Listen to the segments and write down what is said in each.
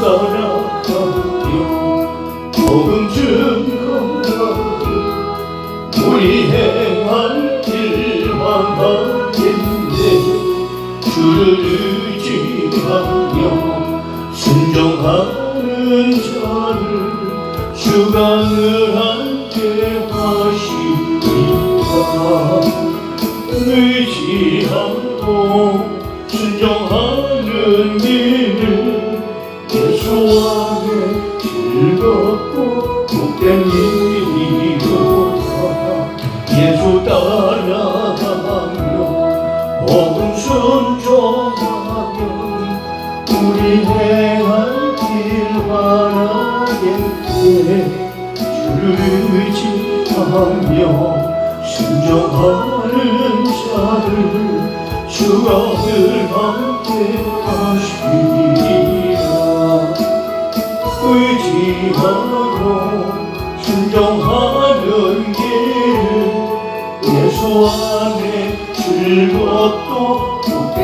따라가며 복음 증거하며 우리 행할 길 완하겠네. 주를 의지하며 순종하는 자를 주가 늘 함께 하시리라. 의지하고 순종하는 길은 예수 안에 즐겁고 복된 일이로다. 예수 따라가며 복음 순종하면 우리 행할 길 바라겠네. 주를 의지하며 순종하는 자를 주가 늘 함께 하시리라. 의지하고 순종하는 길은 예수 안에 즐겁고 복된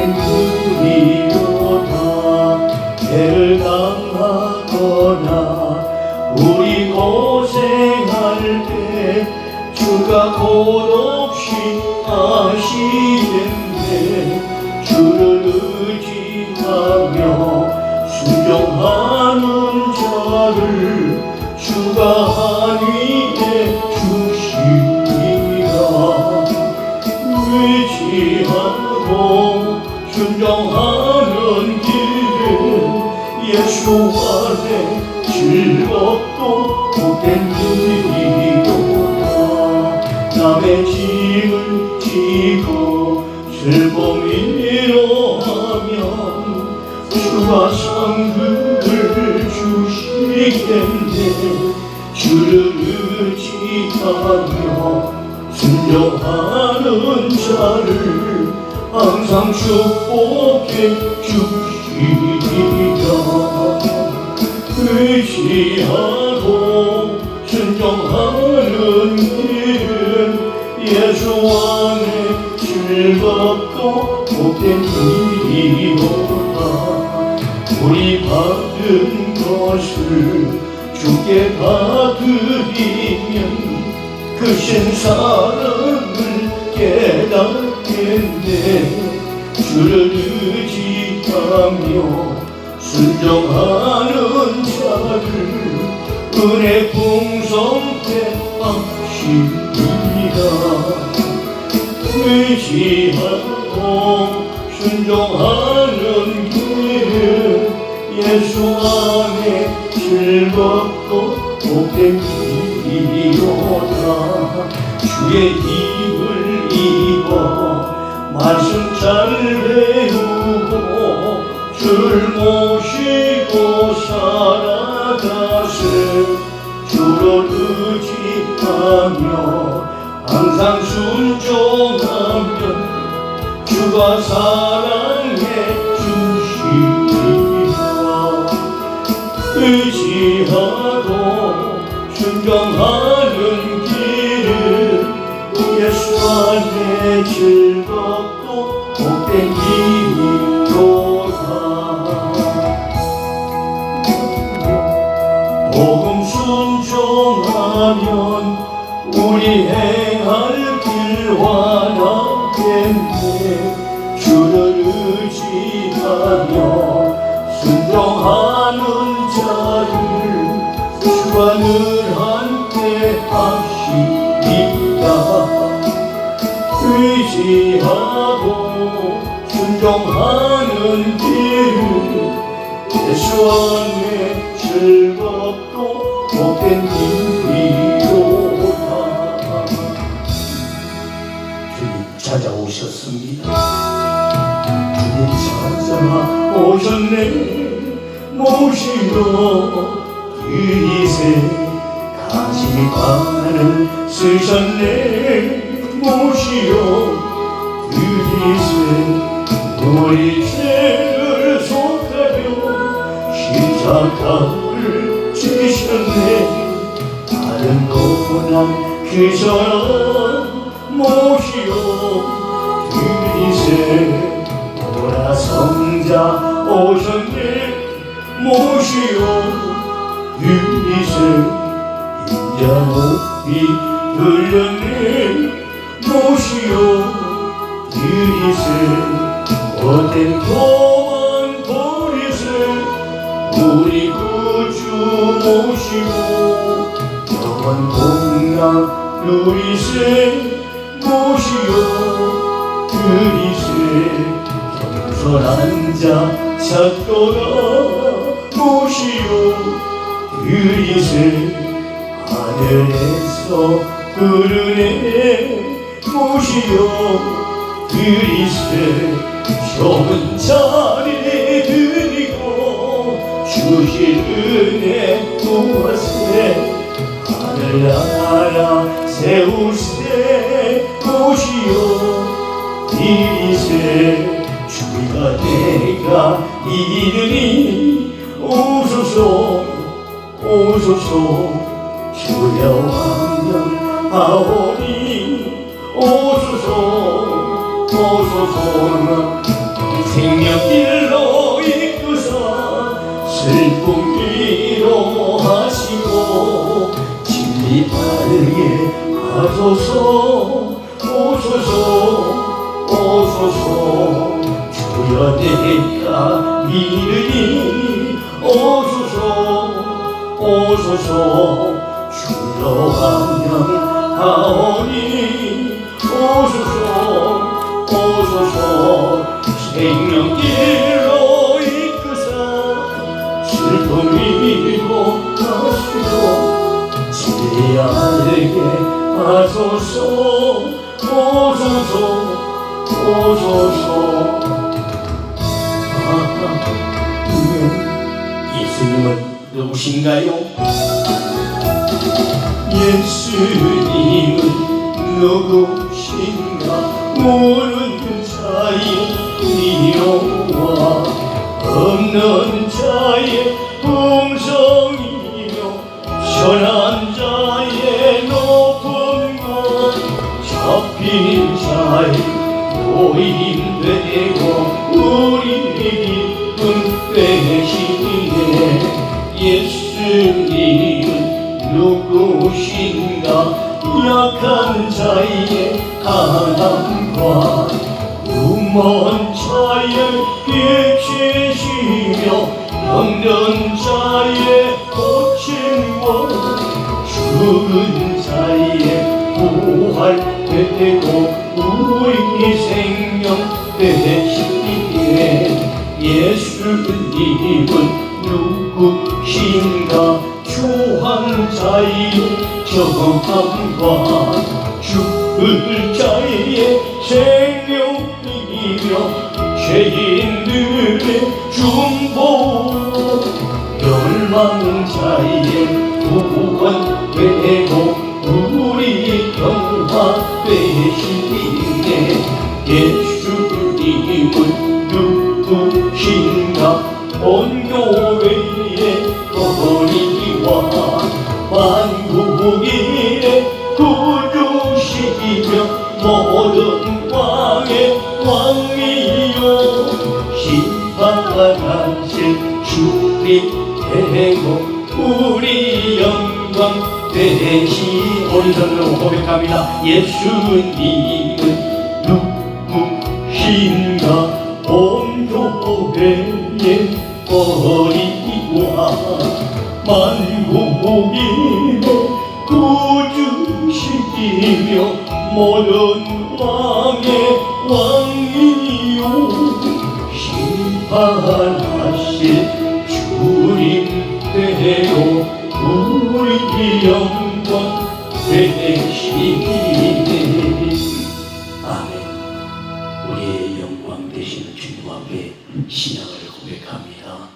일이로다. 죄를 당하거나 우리 고생할 때 주가 곧없이 하시겠네. 주를 의지하며 순종하는 자를 주가 안위해 주시리라. 의지하고 순종하는 길은 예수 안에 즐겁고 복된 일이로다. 남의 짐을 지고 슬픔 위로하면 주가 상급을 주시겠네. 주를 의지하며 순종하는 자를 항상 축복해 주시리라. 의지하고 순종하는 길은 예수 안에 즐겁고 복된 일이로다. 우리 받은 것을 주께 받으리면 크신 사랑을 깨닫겠네. 주를 의지하며 순종하는 자를 은혜 풍성케 하시리라. 의지하고 순종하는 길은 예수 안에 즐겁고 복된 일이로다. 주의 힘을 입어 말씀 잘 배우고 줄 모시고 살아가세. 주를 의지하며 항상 순종하면 주가 사랑해 주시리라. 의지하고 순종하는 길은 예수 안에 즐겁고 복된 일이로다. 복음 순종하면 우리 행할 길 완하겠네. 주를 의지하며 순종하는 자를 주가 늘 함께 하시리라. 의지하고 순종하는 길은 예수 안에 즐겁고 복된 일이로다. 주님 찾아오셨습니다. 주님 찾아오셨네. 모시러 이세 가지 관을 쓰셨네. 모시러 이세 우리 죄를 속하며 십자가를 지셨네. 다른 고난 그 사람 모시어 이세 보라 성자 오셨네. 모시오 유리세 인자 높이 들렸네 모시오 유리세 어떤 도만 버리세 우리 구주 모시고 영원 공양 누리세 모시오 그리세 경솔한 자 찾도록 모시오 그리세 하늘에서 부르네 모시오 그리세 좋은 자리 드리고 주실 은혜 구하세 하늘나라 세우세 모시오 이리세 주가 내가 이르니 오소서 오소서 주여 왕년 하오니 오소서 오소서 생명길로 이끄사 슬픔 위로하시고 진리 바르게 하소서 오소서 오소서 주여 내가 믿으니 오소서 오소서 주여 환영하오니 오소서 오소서 생명길로 이끄사 슬픔 위로하시고 진리 알게 하소서 오소서 오소서 예수님은 누구신가요? 예수님은 누구신가 모르는 자의 미로와 없는 자의 풍성이며 선한 자의 높은 것 잡힌 자의 고인되고 우리 기쁨 되시기에 예수님은 누구신가 약한 자의 가난과 눈먼 자의 빛이시며 병든 자의 고침과 죽은 자의 부활 되고 우리 생명 되시기에 예수님은 누구신가 초한 자의 정함과 죽을 자의 생명이며 죄인들의 중보 멸망자의 구원되고 우리 평화 되시기에 예수님은 누구신가 온 교회의 거리와 만국인의 구주시며 모든 왕의 왕이요 심판하실 주님 되고 우리 영광 되시 오른손으로 고백합니다. 예수님은 누구신가 온 교회의 거리와 만국인의 구주시며 모든 왕의 왕이요 심판하실 주님 되고 우리 영광 되시기에 아멘. 우리의 영광 되시는 주님 앞에 신앙을 고백합니다.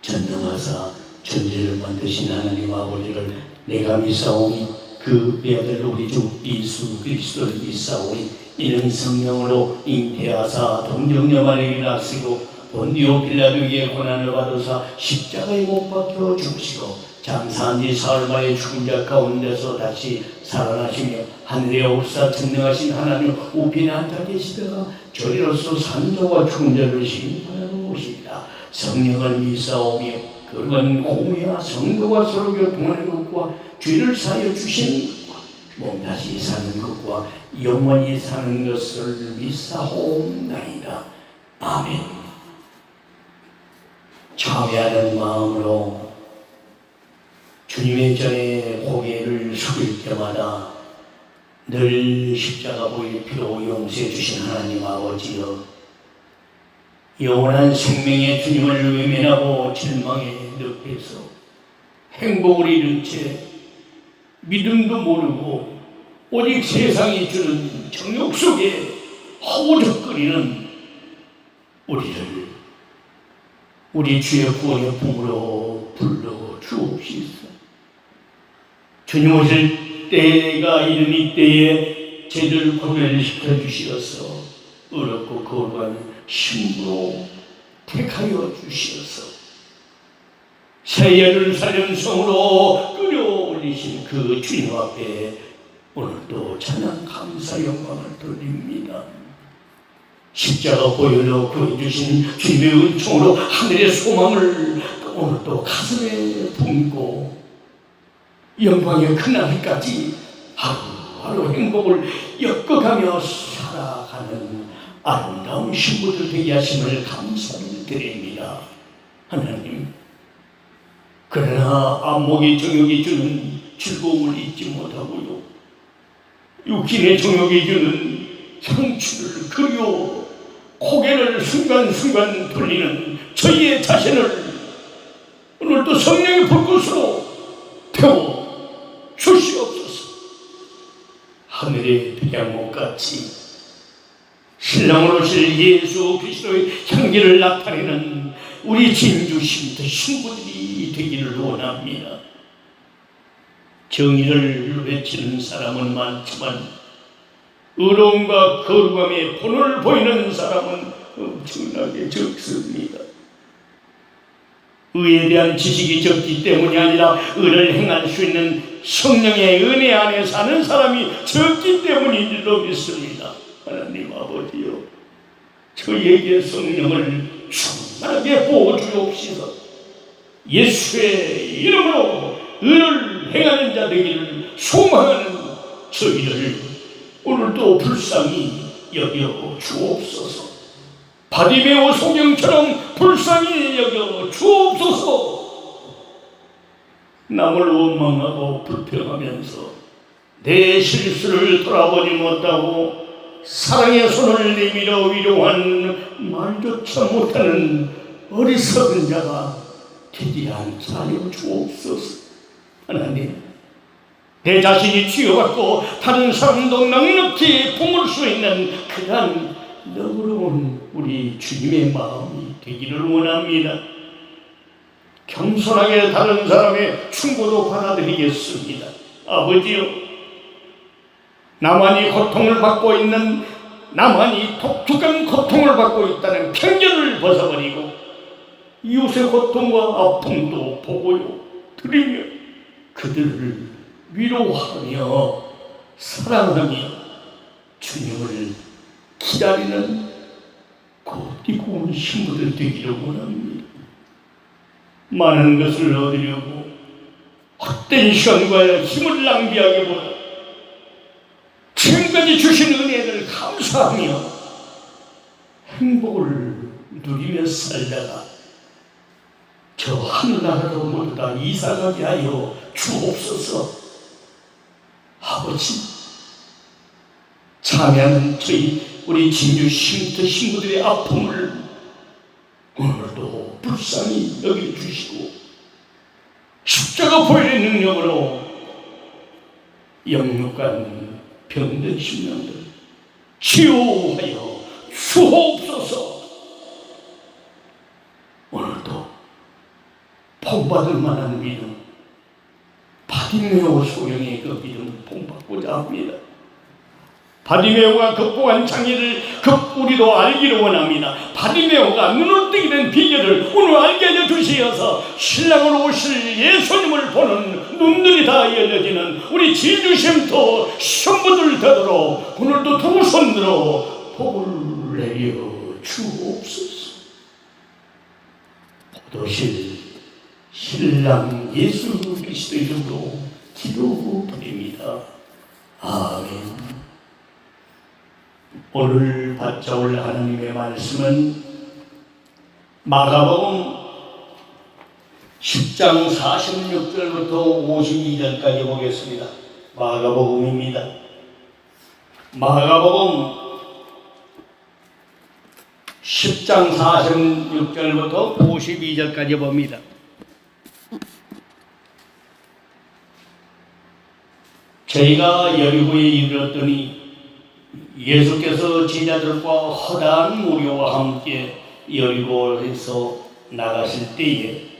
전능하사 천지를 만드신 하나님 아버지를 내가 믿사오니 그 배아들 우리 주 예수 그리스도를 믿사오니 이는 성령으로 잉태하사 동정녀 마리아를 낳으시고 본디오 빌라도에게 고난을 받으사 십자가에 못 박혀 죽으시고 장사한 지 사흘 만에 죽은 자 가운데서 다시 살아나시며 하늘에 오사 전능하신 하나님 우편에 앉아 계시다가 저리로서 산자와 죽은 자를 심판하러 오십니다. 성령을 믿사오며 그런 공의와 성도와 서로 교통하는 것과 죄를 사하여 주시는 것과 몸다시 사는 것과 영원히 사는 것을 믿사옵나이다. 아멘. 참회하는 마음으로 주님의 전에 고개를 숙일 때마다 늘 십자가 보일 피로 용서해 주신 하나님 아버지여, 영원한 생명의 주님을 외면하고 절망의 늪에서 행복을 잃은 채 믿음도 모르고 오직 세상이 주는 정욕 속에 허우적거리는 우리를 우리 주의 구원의 품으로 불러 주옵시서. 주님 오실 때가 이른 이때에 저희들 구별시켜 주시어서 어렵고 거룩한 신부로 택하여 주시어서 새 예루살렘 성으로 끌어올리신 그 주님 앞에 오늘도 찬양 감사 영광을 돌립니다. 십자가 보혈로 구해주신 주님의 은총으로 하늘의 소망을 오늘도 가슴에 품고 영광의 그날까지 하루하루 행복을 엮어가며 살아가는 아름다운 신부들 되게 하심을 감사를 드립니다. 하나님, 그러나 안목의 정욕이 주는 즐거움을 잊지 못하고요, 육신의 정욕이 주는 상추를 그리워 고개를 순간순간 돌리는 저희의 자신을 오늘도 성령의 불꽃으로 태워 주시옵소서. 하늘의 태양목같이 신랑으로 오실 예수 그리스도의 향기를 나타내는 우리 진주 신부들이 되기를 원합니다. 정의를 외치는 사람은 많지만 의로움과 거룩함의 본을 보이는 사람은 엄청나게 적습니다. 의에 대한 지식이 적기 때문이 아니라 의를 행할 수 있는 성령의 은혜 안에 사는 사람이 적기 때문인 줄로 믿습니다. 하나님 아버지요, 저희에게 성령을 충만하게 부어주옵시서. 예수의 이름으로 의를 행하는 자 되기를 소망하는 저희를 오늘도 불쌍히 여겨 주옵소서. 바디메오 소경처럼 불쌍히 여겨 주옵소서. 남을 원망하고 불평하면서 내 실수를 돌아보지 못하고 사랑의 손을 내밀어 위로한 말조차 못하는 어리석은 자가 되지 않게 하여 주옵소서. 하나님, 내 자신이 치유받고 다른 사람도 넉넉히 품을 수 있는 그러한 너그러운 우리 주님의 마음이 되기를 원합니다. 겸손하게 다른 사람의 충고도 받아들이겠습니다. 아버지요, 나만이 고통을 받고 있는, 나만이 독특한 고통을 받고 있다는 편견을 벗어버리고 이웃의 고통과 아픔도 보고요 드리며 그들을 위로하며 사랑하며 주님을 기다리는 고띠고운 신부들 되기를 원합니다. 많은 것을 얻으려고 헛된 시간과 힘을 낭비하기보다 지금까지 주신 은혜를 감사하며 행복을 누리며 살다가 저 하늘나라로 모두 다 이사가게 하여 주옵소서. 아버지, 참여하는 저희 우리 진주 쉼터 신부들의 아픔을 오늘도 불쌍히 여겨주시고 십자가 보혈의 능력으로 영육간 병든 심령들 치유하여 주옵소서. 오늘도 본받을 만한 믿음, 바디메오 소령의 그 믿음을 본받고자 합니다. 바디메오가 극복한 장애를 우리도 알기를 원합니다. 바디메오가 눈을 뜨게 된 비결을 오늘 알게 하여 주시어서 신랑으로 오실 예수님을 보는 눈들이 다 열려지는 우리 진주쉼터 신부들 되도록 오늘도 두 손으로 복을 내려 주옵소서. 도실 신랑 예수 그리스도 이름으로 기도드립니다. 아멘. 오늘 받자올 하나님의 말씀은 마가복음 10장 46절부터 52절까지 보겠습니다. 마가복음입니다. 마가복음 10장 46절부터 52절까지 봅니다. 저희가 여리고에 이르렀더니 예수께서 제자들과 허다한 무리와 함께 여리고에서 나가실 때에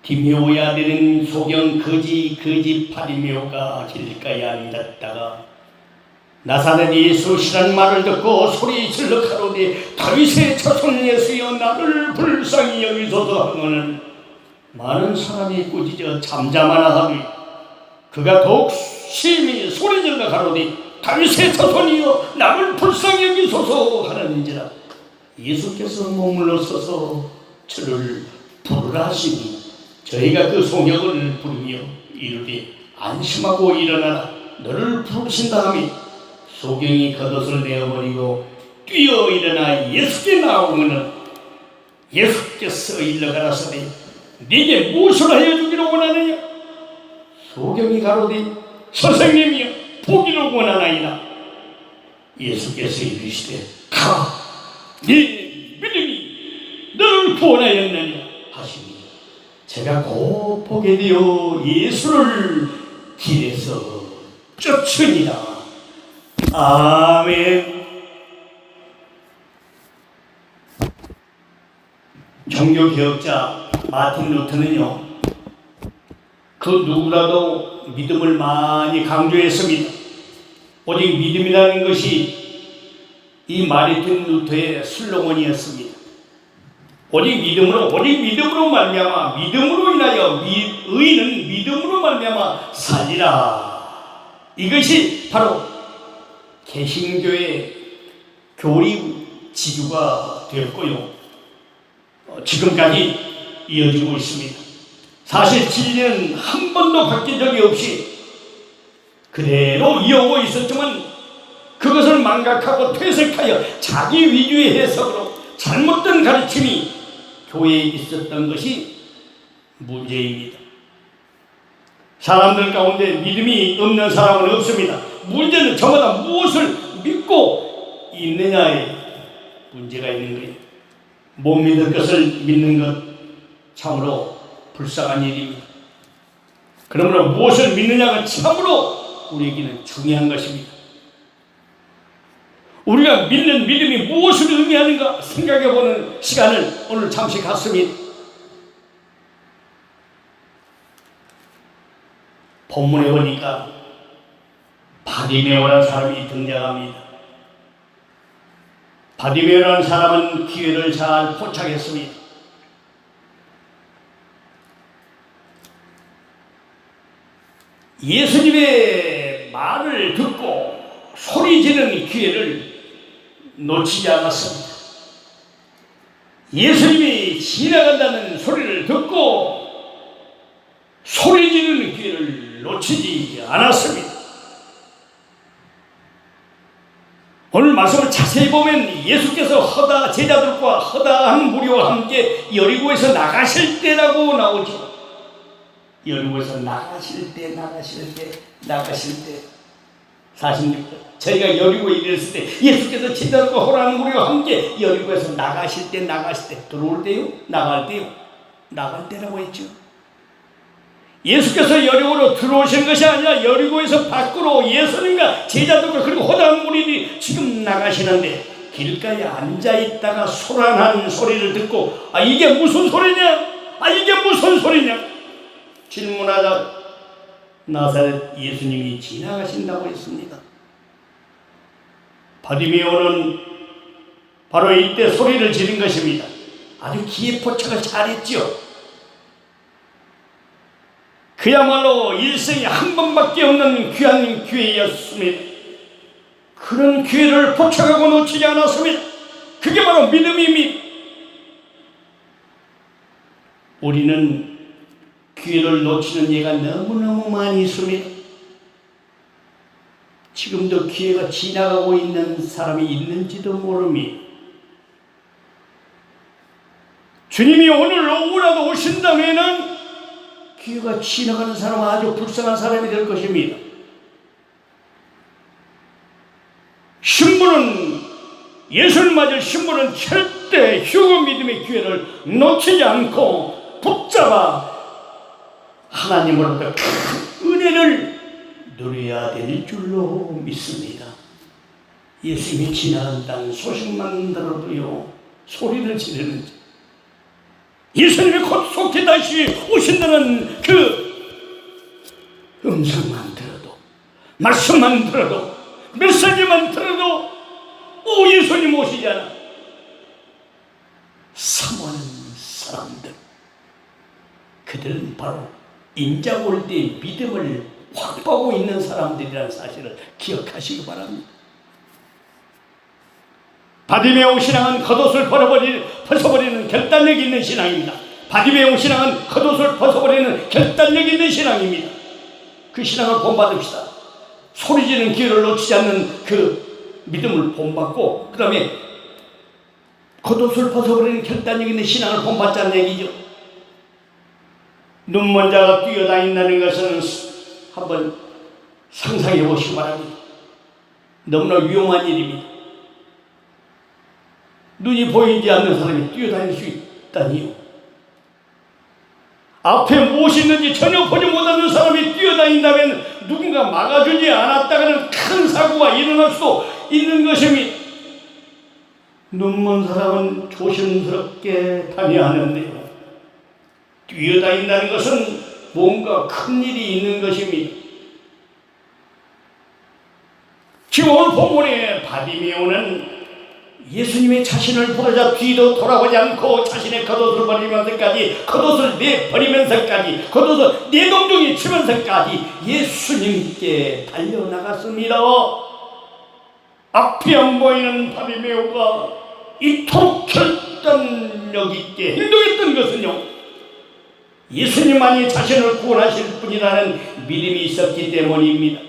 디메오의 아들인 소경 거지 바리메오가 길가에 앉았다가 나사렛 예수시란 말을 듣고 소리 질러 가로되 다윗의 자손 예수여 나를 불쌍히 여기소서 하고는 많은 사람이 꾸짖어 잠잠하나 하니 그가 더욱 심히 소리 질러 가로되 다윗의 자손이여 나를 불쌍히 여기소서 하는지라. 예수께서 머물러 서서 저를 부르라 하시니 저희가 그 소경을 부르며 이르되 안심하고 일어나라 너를 부르신다 하니 소경이 겉옷을 내어버리고 뛰어 일어나 예수께 나오면은 예수께서 일러가라사대 네게 무엇을 하여 주기를 원하느냐. 소경이 가로되 선생님이여 보기를 원하나이다. 예수께서 이르시되 가 네 믿음이 너를 구원하였느냐 하시니 제가 곧 보게 되어 예수를 길에서 쫓으니라. 아멘. 종교개혁자 마틴 루터는요 그 누구라도 믿음을 많이 강조했습니다. 오직 믿음이라는 것이 이 마틴 루터의 슬로건이었습니다. 오직 믿음으로 말미암아 믿음으로 인하여 의인은 믿음으로 말미암아 살리라. 이것이 바로 개신교의 교리 지주가 되었고요 지금까지 이어지고 있습니다. 사실 진리는 한 번도 바뀐 적이 없이 그대로 이어오고 있었지만 그것을 망각하고 퇴색하여 자기 위주의 해석으로 잘못된 가르침이 교회에 있었던 것이 문제입니다. 사람들 가운데 믿음이 없는 사람은 없습니다. 문제는 저마다 무엇을 믿고 있느냐에 문제가 있는 거예요. 못 믿을 것을 믿는 것 참으로 불쌍한 일입니다. 그러므로 무엇을 믿느냐가 참으로 우리에게는 중요한 것입니다. 우리가 믿는 믿음이 무엇을 의미하는가 생각해보는 시간을 오늘 잠시 갖습니다. 본문에 보니까 바디메오라는 사람이 등장합니다. 바디메오라는 사람은 기회를 잘 포착했습니다. 예수님의 말을 듣고 소리 지르는 기회를 놓치지 않았습니다. 예수님이 지나간다는 소리를 듣고 소리 지르는 기회를 놓치지 않았습니다. 오늘 말씀을 자세히 보면 예수께서 제자들과 허다한 무리와 함께 여리고에서 나가실 때라고 나오죠. 여리고에서 나가실 때 46절 저희가 여리고에 이르렀을 때 예수께서 제자들과 허다한 무리와 함께 여리고에서 나가실 때 들어올 때요? 나갈 때라고 했죠. 예수께서 여리고로 들어오신 것이 아니라 여리고에서 밖으로 예수님과 제자들과 그리고 허다한 무리들이 지금 나가시는데 길가에 앉아있다가 소란하는 소리를 듣고 이게 무슨 소리냐? 질문하자 나사렛 예수님이 지나가신다고 했습니다. 바디메오는 바로 이때 소리를 지른 것입니다. 아주 기회 포착을 잘했죠. 그야말로 일생에 한 번밖에 없는 귀한 기회였습니다. 그런 기회를 포착하고 놓치지 않았습니다. 그게 바로 믿음입니다. 우리는 기회를 놓치는 예가 너무너무 많이 있습니다. 지금도 기회가 지나가고 있는 사람이 있는지도 모릅니다. 주님이 오늘 오후라도 오신다면은 기회가 지나가는 사람은 아주 불쌍한 사람이 될 것입니다. 신부는, 예수를 맞을 신부는 절대 휴거 믿음의 기회를 놓치지 않고 붙잡아 하나님으로부터 큰 은혜를 누려야 될 줄로 믿습니다. 예수님이 지나간다는 소식만 들어도요, 소리를 지르는지, 예수님이 곧 속히 다시 오신다는 그 음성만 들어도, 말씀만 들어도, 메시지만 들어도 오, 예수님 오시잖아. 사모하는 사람들, 그들은 바로 인자가 올 때 믿음을 확보하고 있는 사람들이라는 사실을 기억하시기 바랍니다. 바디메오 신앙은 겉옷을 벗어버리는 결단력 있는 신앙입니다. 바디메오 신앙은 겉옷을 벗어버리는 결단력 있는 신앙입니다. 그 신앙을 본받읍시다. 소리지는 기회를 놓치지 않는 그 믿음을 본받고, 그 다음에 겉옷을 벗어버리는 결단력 있는 신앙을 본받자는 얘기죠. 눈먼 자가 뛰어다닌다는 것은 한번 상상해 보시기 바랍니다. 너무나 위험한 일입니다. 눈이 보이지 않는 사람이 뛰어다닐 수 있다니요. 앞에 무엇이 있는지 전혀 보지 못하는 사람이 뛰어다닌다면 누군가 막아주지 않았다가는 큰 사고가 일어날 수도 있는 것입니다. 눈먼 사람은 조심스럽게 다녀야 하는데요, 뛰어다닌다는 것은 뭔가 큰 일이 있는 것입니다. 지금 오늘 본문의 바디메오는 예수님의 자신을 부르자 뒤도 돌아보지 않고 자신의 겉옷을 버리면서까지, 겉옷을 내버리면서까지, 겉옷을 내동종이 치면서까지 예수님께 달려나갔습니다. 앞이 안 보이는 바디메오가 이토록 결단력 있게 행동했던 것은요, 예수님만이 자신을 구원하실 분이라는 믿음이 있었기 때문입니다.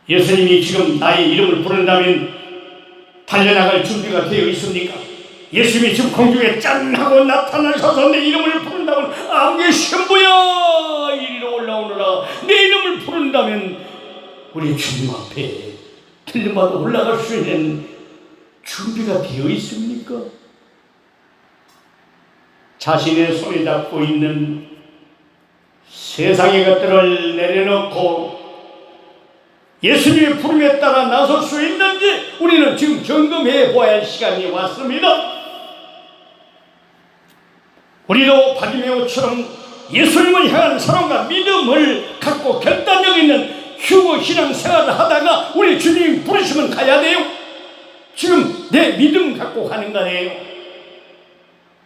예수님이 지금 나의 이름을 부른다면 달려나갈 준비가 되어 있습니까? 예수님이 지금 공중에 짠 하고 나타나셔서 내 이름을 부른다면 아무개 신부야 이리로 올라오너라, 내 이름을 부른다면 우리 주님 앞에 들림마다 올라갈 수 있는 준비가 되어 있습니까? 자신의 손에 잡고 있는 세상의 것들을 내려놓고 예수님의 부름에 따라 나설 수 있는지 우리는 지금 점검해 보아야 할 시간이 왔습니다. 우리도 바디메오처럼 예수님을 향한 사랑과 믿음을 갖고 결단력 있는 휴거 신앙 생활을 하다가 우리 주님 부르시면 가야 돼요. 지금 내 믿음 갖고 가는 거예요.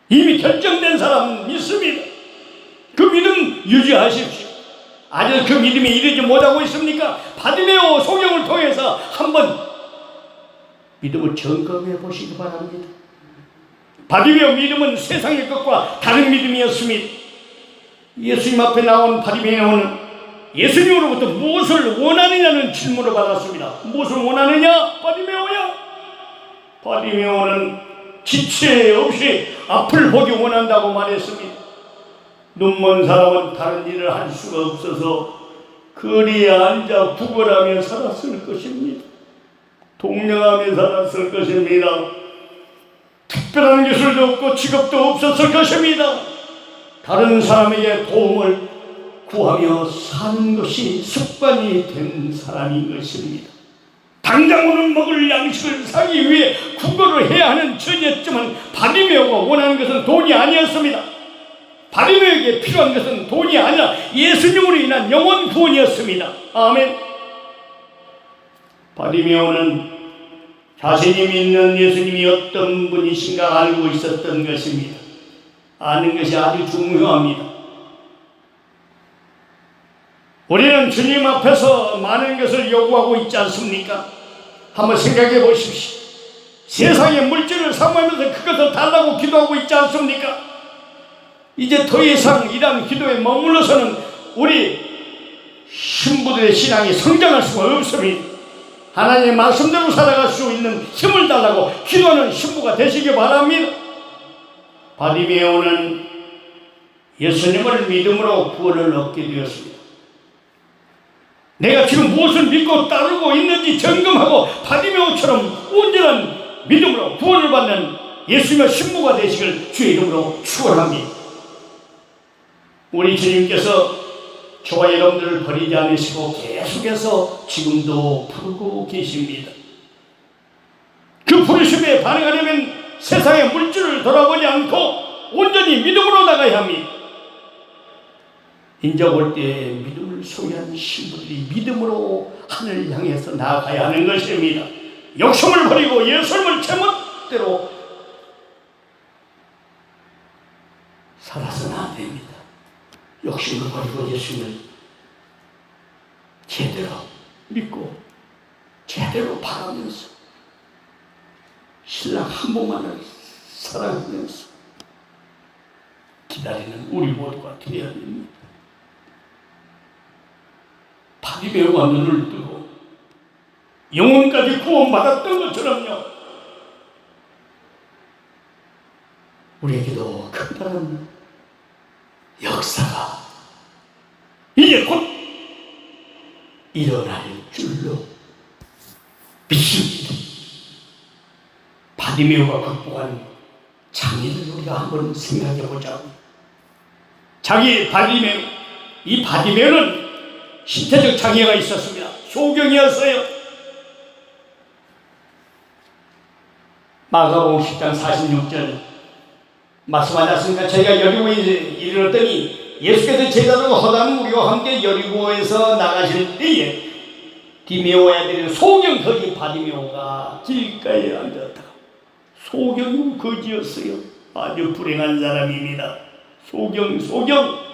이미 결정된 사람 믿습니다. 그 믿음 유지하십시오. 아직 그 믿음이 이르지 못하고 있습니까? 바디메오 소경을 통해서 한번 믿음을 점검해 보시기 바랍니다. 바디메오 믿음은 세상의 것과 다른 믿음이었습니다. 예수님 앞에 나온 바디메오는 예수님으로부터 무엇을 원하느냐는 질문을 받았습니다. 무엇을 원하느냐? 바디메오야. 바디메오는 지체 없이 앞을 보기 원한다고 말했습니다. 눈먼 사람은 다른 일을 할 수가 없어서 거리에 앉아 구걸하며 살았을 것입니다. 동냥하며 살았을 것입니다. 특별한 기술도 없고 직업도 없었을 것입니다. 다른 사람에게 도움을 구하며 사는 것이 습관이 된 사람인 것입니다. 당장 오늘 먹을 양식을 사기 위해 구걸을 해야 하는 처지였지만 바디메오가 원하는 것은 돈이 아니었습니다. 바디메오에게 필요한 것은 돈이 아니라 예수님으로 인한 영원 구원이었습니다. 아멘. 바디메오는 자신이 믿는 예수님이 어떤 분이신가 알고 있었던 것입니다. 아는 것이 아주 중요합니다. 우리는 주님 앞에서 많은 것을 요구하고 있지 않습니까? 한번 생각해 보십시오. 세상의 물질을 사모하면서 그것을 달라고 기도하고 있지 않습니까? 이제 더 이상 이러한 기도에 머물러서는 우리 신부들의 신앙이 성장할 수가 없습니다. 하나님의 말씀대로 살아갈 수 있는 힘을 달라고 기도하는 신부가 되시기 바랍니다. 바디메오는 예수님을 믿음으로 구원을 얻게 되었습니다. 내가 지금 무엇을 믿고 따르고 있는지 점검하고 바디메오처럼 온전한 믿음으로 구원을 받는 예수님의 신부가 되시길 주의 이름으로 축원합니다. 우리 주님께서 저와 여러분들을 버리지 않으시고 계속해서 지금도 부르고 계십니다. 그 부르심에 반응하려면 세상의 물질을 돌아보지 않고 온전히 믿음으로 나가야 합니다. 인자 올 때 믿음을 소유한 신부들이 믿음으로 하늘을 향해서 나아가야 하는 것입니다. 욕심을 버리고 예수님을 제멋대로 살아서는 안 됩니다. 욕심을 버리고 예수님을 제대로 믿고 제대로 바라면서 신랑 한 분만을 사랑하면서 기다리는 우리 모두가 되어야 됩니다. 바디메오가 눈을 뜨고 영혼까지 구원받았던 것처럼요, 우리에게도 특별한 역사가 이제 곧 일어날 줄로 믿습니다. 바디메오가 극복한 장애를 우리가 한번 생각해보자. 자기 바디메오, 이 바디메오는 신체적 장애가 있었습니다. 소경이었어요. 마가복음 10장 46절 말씀하지 않습니까? 저희가 여리고에 이르렀더니 예수께서 제자들과 허다한 무리와 함께 여리고에서 나가실 때에 디메오의 아들인 소경 거지 바디메오가 길가에 앉았다. 소경은 거지였어요. 아주 불행한 사람입니다. 소경.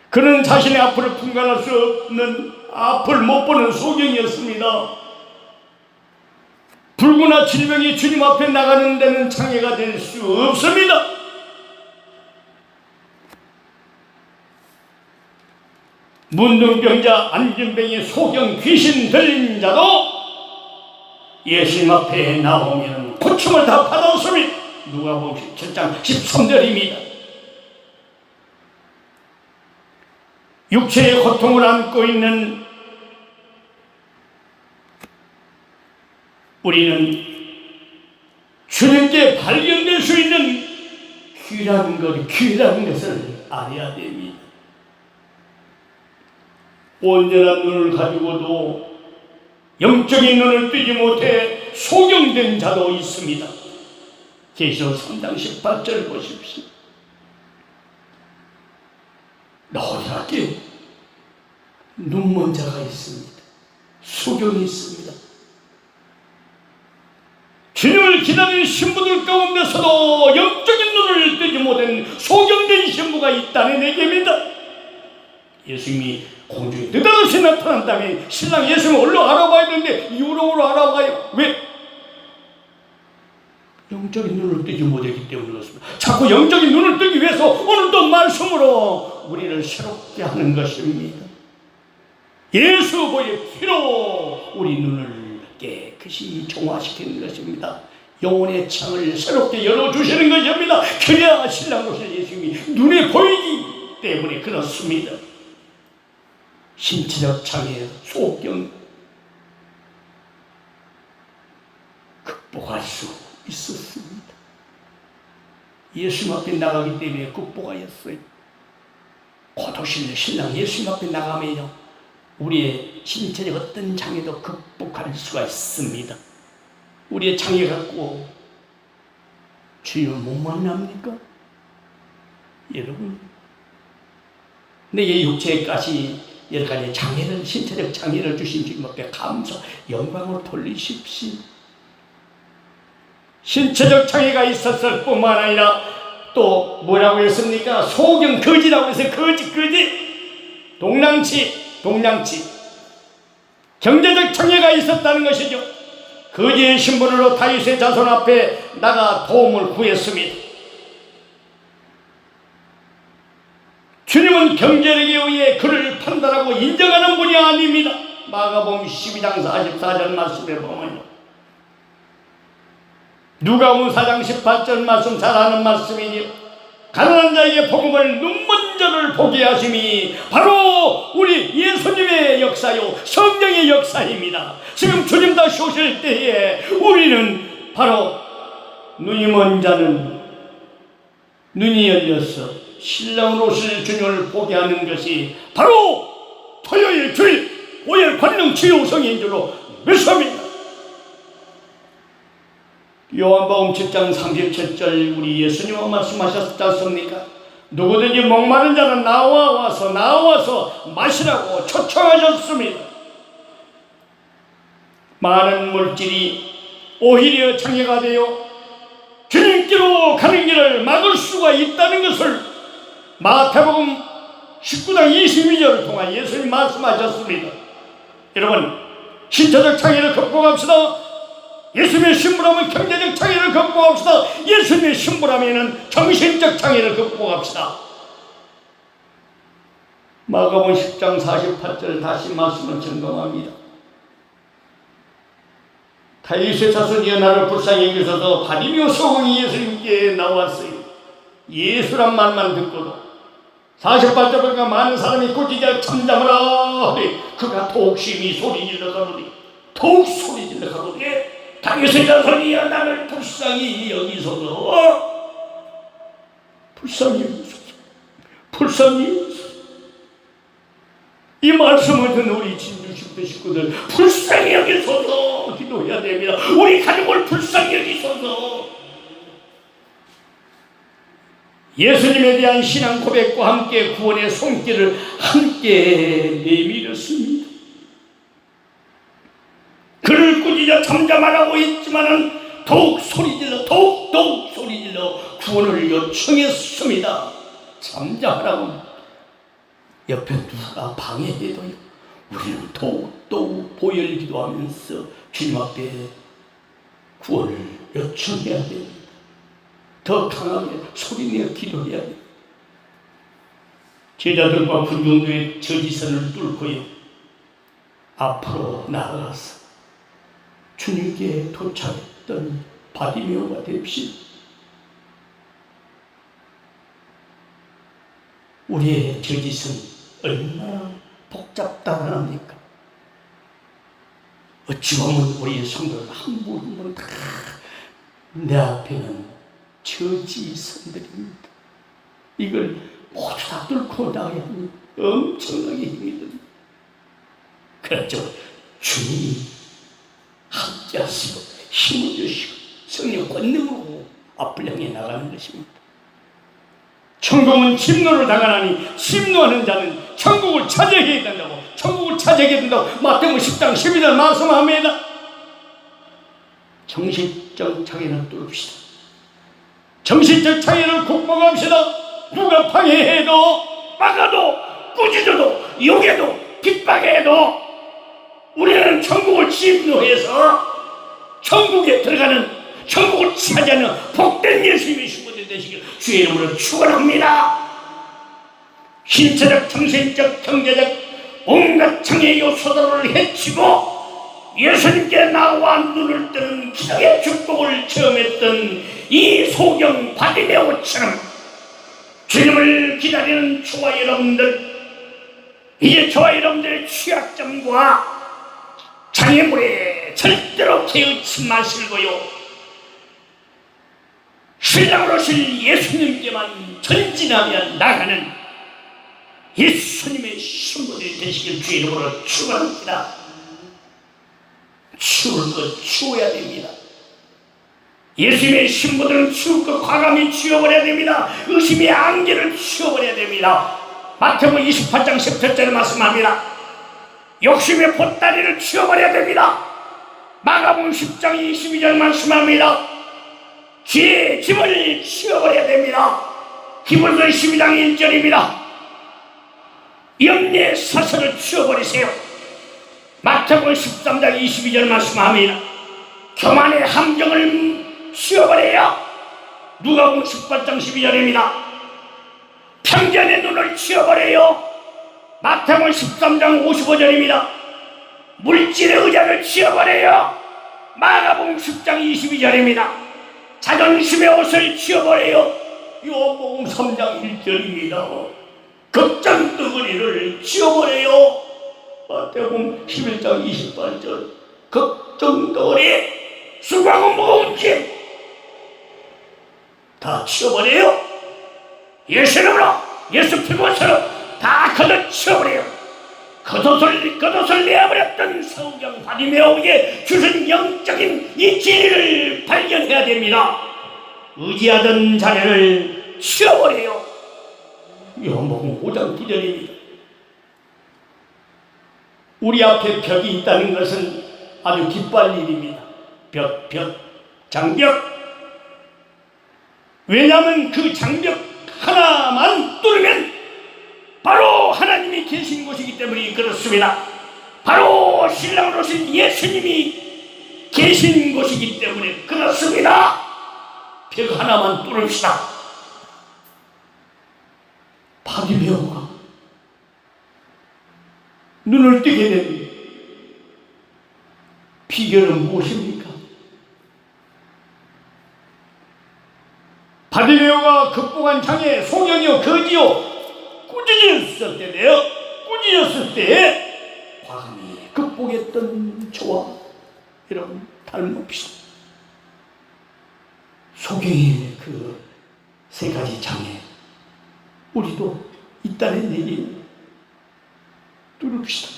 그는 자신의 앞을 분간할 수 없는, 앞을 못 보는 소경이었습니다. 불구나 질병이 주님 앞에 나가는 데는 장애가 될 수 없습니다. 문둥병자, 안진병이, 소경, 귀신 들린 자도 예수님 앞에 나오면 고침을 다 받았습니다. 누가복음 7장 13절입니다. 육체의 고통을 안고 있는 우리는 주님께 발견될 수 있는 귀라는 것을 알아야 됩니다. 온전한 눈을 가지고도 영적인 눈을 뜨지 못해 소경된 자도 있습니다. 계시록 3장 18절 보십시오. 노랗게 눈먼 자가 있습니다. 소경이 있습니다. 주님을 기다리는 신부들 가운데서도 영적인 눈을 뜨지 못한 소경된 신부가 있다는 얘기입니다. 예수님이 공중에 느닷없이 나타난 다음에 신랑 예수님을 얼른 알아봐야 되는데 유럽으로 알아봐요. 왜? 영적인 눈을 뜨지 못했기 때문에 그렇습니다. 자꾸 영적인 눈을 뜨기 위해서 오늘 또 말씀으로 우리를 새롭게 하는 것입니다. 예수 보의 피로 우리 눈을 깨끗이 정화시키는 것입니다. 영혼의 창을 새롭게 열어주시는 것입니다. 그래야 신랑 오실 예수님이 눈에 보이기 때문에 그렇습니다. 신체적 장애, 소경 극복할 수 있었습니다. 예수님 앞에 나가기 때문에 극복하였어요. 고도신 신랑 예수님 앞에 나가면요, 우리의 신체적 어떤 장애도 극복할 수가 있습니다. 우리의 장애 갖고 주님을 못 만납니까? 여러분, 내게 육체의 가시 여러 가지 장애를, 신체적 장애를 주신 주님 앞에 감사, 영광을 돌리십시오. 신체적 장애가 있었을 뿐만 아니라 또 뭐라고 했습니까? 소경, 거지라고 해서 거지, 동랑치. 경제적 장애가 있었다는 것이죠. 거지의 신분으로 다윗의 자손 앞에 나가 도움을 구했습니다. 주님은 경제력에 의해 그를 판단하고 인정하는 분이 아닙니다. 마가복음 12장 44절 말씀에 보면요, 누가복음 4장 18절 말씀 잘 아는 말씀이니 가난한 자에게 복음을 눈먼 자를 보게 하심이 바로 우리 예수님의 역사요 성령의 역사입니다. 지금 주님 다시 오실 때에 우리는 바로 눈이 먼 자는 눈이 열려서 신랑으로 오실 주님을 보게 하는 것이 바로 토요일, 주일, 5일 관능 치유성인 줄로 믿습니다. 요한복음 7장 37절 우리 예수님은 말씀하셨지 않습니까? 누구든지 목마른 자는 나와서 마시라고 초청하셨습니다. 많은 물질이 오히려 장애가 되어 주님께로 가는 길을 막을 수가 있다는 것을 마태복음 19장 22절을 통해 예수님 말씀하셨습니다. 여러분, 신체적 장애를 극복합시다. 예수님의 신부라면 경제적 장애를 극복합시다. 예수님의 신부라면 정신적 장애를 극복합시다. 마가복음 10장 48절 다시 말씀을 점검합니다. 다윗의 자손 연하를 불쌍히 여기셔서 바디며 소공이 예수님께 나왔어요. 예수란 말만 듣고도 48절보니까 많은 사람이 꾸짖어 잠잠하라 하되 그가 더욱 심히 소리질러 가로되 더욱 소리질러 가로되 다윗의 자손이여 나를 불쌍히 여기소서 불쌍히 여기소서 이 말씀을 듣는 우리 진주 10대 식구들 불쌍히 여기소서 기도해야 됩니다. 우리 가족을 불쌍히 여기소서. 예수님에 대한 신앙 고백과 함께 구원의 손길을 함께 내밀었습니다. 그를 꾸짖어 잠잠하라고 했지만은 더욱 소리질러 더욱 소리질러 구원을 요청했습니다. 잠잠하라고 옆에 누가 방해해도요 우리는 더욱 보혈 기도하면서 주님 앞에 구원을 요청해야 됩니다. 더 강하게 소리내어 기도해야 됩니다. 제자들과 군중들의 저지선을 뚫고요 앞으로 나아가서 주님께 도착했던 바디메오가 됩시다. 우리의 저짓은 얼마나 복잡다합니까? 어찌 보면 우리의 성도들 한 분 한 분 다 내 앞에는 저지선들입니다. 이걸 모두 다 뚫고 나가야 하니 엄청나게 힘이 듭니다. 그렇죠. 주님이 함께 하시고 힘을 주시고 성령 권능으로 앞을 향해 나가는 것입니다. 천국은 침노를 당하나니 침노하는 자는 천국을 차지하게 된다고 천국을 차지하게 된다고 마태복음 10장 12절 말씀합니다. 정신적 장애는 뚫읍시다. 정신적 장애를 극복합시다. 누가 방해해도 막아도 꾸짖어도 욕해도 핍박해도 우리는 천국을 침노해서 천국에 들어가는 천국을 차지하는 복된 예수님의 신부들 되시길 주의 이름으로 축원합니다. 신체적, 정신적, 경제적 온갖 장애 요소들을 해치고 예수님께 나와 눈을 뜨는 기적의 축복을 체험했던 이 소경 바디메오처럼 주님을 기다리는 저와 여러분들, 이제 저와 여러분들의 취약점과 장애물에 절대로 개의치 마시고요 신랑으로 오실 예수님께만 전진하며 나가는 예수님의 신부들이 되시길 주의 이름으로 축원합니다. 치울 것 치워야 됩니다. 예수님의 신부들은 치울 것 과감히 치워버려야 됩니다. 의심의 안개를 치워버려야 됩니다. 마태복음 28장 18절에 말씀합니다. 욕심의 보따리를 치워버려야 됩니다. 마가복음 10장 22절 말씀합니다. 죄의 짐을 치워버려야 됩니다. 히브리서 12장 1절입니다. 염려의 사슬을 치워버리세요. 마태복음 13장 22절 말씀합니다. 교만의 함정을 치워버려야 누가복음 18장 12절입니다. 편견의 눈을 치워버려요. 마태복음 13장 55절입니다. 물질의 의자를 치워버려요. 마가복음 10장 22절입니다. 자존심의 옷을 치워버려요. 요한복음 3장 1절입니다. 걱정 덩어리를 치워버려요. 마태복음 11장 28절. 걱정 덩어리, 수고하고 무거운 짐 다 치워버려요. 예수 이름으로, 예수 피부처럼 다 걷어치워버려요. 겉옷을 내어버렸던 서우경 바디메오에게 주신 영적인 이 진리를 발견해야 됩니다. 의지하던 자네를 치워버려요. 요한복음 5장 9절입니다. 우리 앞에 벽이 있다는 것은 아주 기뻐할 일입니다. 벽, 장벽. 왜냐하면 그 장벽 하나만 뚫으면 바로 하나님이 계신 곳이기 때문에 그렇습니다. 바로 신랑으로 오신 예수님이 계신 곳이기 때문에 그렇습니다. 벽 하나만 뚫읍시다. 바디메오가 눈을 뜨게 된 비결은 무엇입니까? 바디메오가 극복한 장애, 소경이요 거지요 꾸짖었을 때 과감히 극복했던 저와 여러분 닮읍시다. 소경이의 그 세 가지 장애, 우리도 있다는 얘기 뚫읍시다.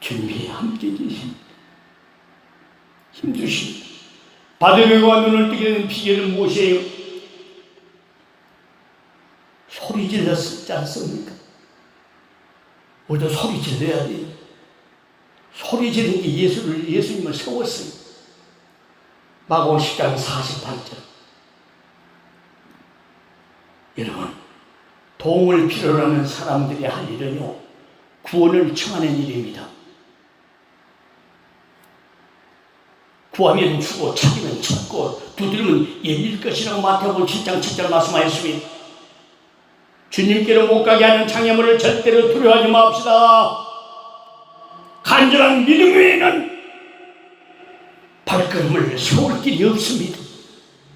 주님이 함께 계십니다. 힘주십니다. 바디메오가 눈을 뜨게 된 비결은 무엇이에요? 소리 질렀지 않습니까? 우리도 소리 질러야 돼요. 소리 지르는 게 예수님을 세웠어요. 마가복음 10장 48절. 여러분, 도움을 필요로 하는 사람들이 할 일은요, 구원을 청하는 일입니다. 구하면 주고 찾으면 찾고 두드리면 열릴 것이라고 마태복음 7장 7절 말씀하였습니다. 주님께로 못 가게 하는 장애물을 절대로 두려워하지 맙시다. 간절한 믿음 외에는 발걸음을 세울 길이 없습니다.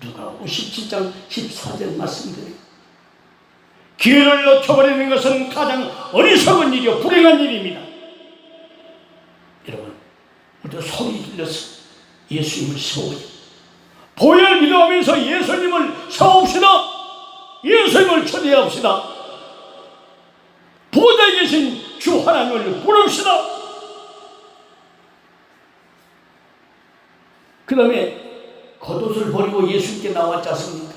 누가복음 17장 14절 말씀드려요. 기회를 놓쳐버리는 것은 가장 어리석은 일이요 불행한 일입니다. 여러분, 우리도 소리 질러서 예수님을 세워요. 보혈 기도하면서 예수님을 세웁시다. 예수님을 초대합시다. 보좌에 계신 주 하나님을 부릅시다. 그 다음에 겉옷을 버리고 예수님께 나왔지 않습니까?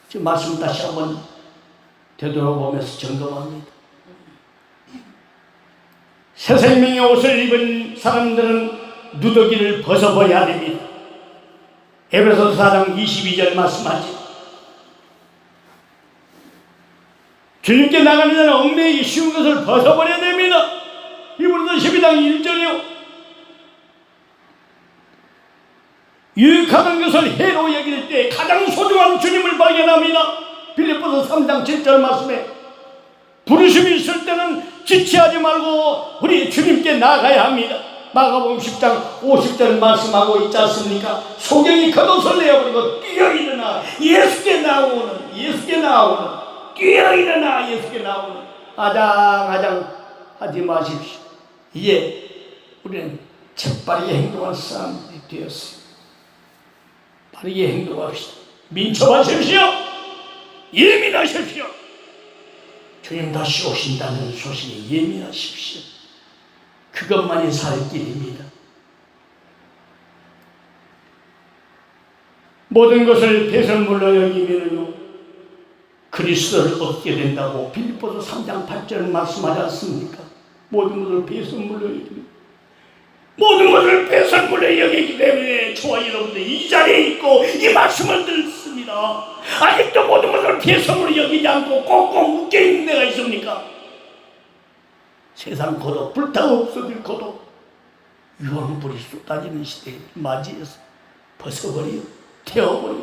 지금 말씀 다시 한번 되돌아보면서 점검합니다. 새 생명의 옷을 입은 사람들은 누더기를 벗어버려야 됩니다. 에베소서 4장 22절 말씀하지. 주님께 나가는 자는 얽매이기 쉬운 것을 벗어버려야 됩니다. 히브리서 12장 1절이요. 유익하던 것을 해로 여길 때 가장 소중한 주님을 발견합니다. 빌립보서 3장 7절 말씀에 부르심이 있을 때는 지체하지 말고 우리 주님께 나가야 합니다. 마가복음 10장 50절 말씀하고 있지 않습니까? 소경이 겉옷을 내어버리고 뛰어 일어나 예수께 나오는 뛰어 일어나 예수께 나오는 아장아장 하지 마십시오. 이제 우리는 재빠르게 행동할 사람들이 되었어요. 빠르게 행동합시다. 민첩하십시오. 예민하십시오. 주님 다시 오신다는 소식에 예민하십시오. 그것만이 살 길입니다. 모든 것을 배설물로 여기면요 그리스도를 얻게 된다고 빌립보서 3장 8절 말씀하지 않습니까? 모든 것을 배설물로 여기면 모든 것을 배설물로 여기기 때문에 저와 여러분들 이 자리에 있고 이 말씀을 듣습니다. 아직도 모든 것을 배설물로 여기지 않고 꽁꽁 묶여있는 데가 있습니까? 세상 고독, 불타 없어질 고독, 유황불이 쏟아지는 시대에 맞이해서 벗어버려, 태워버려,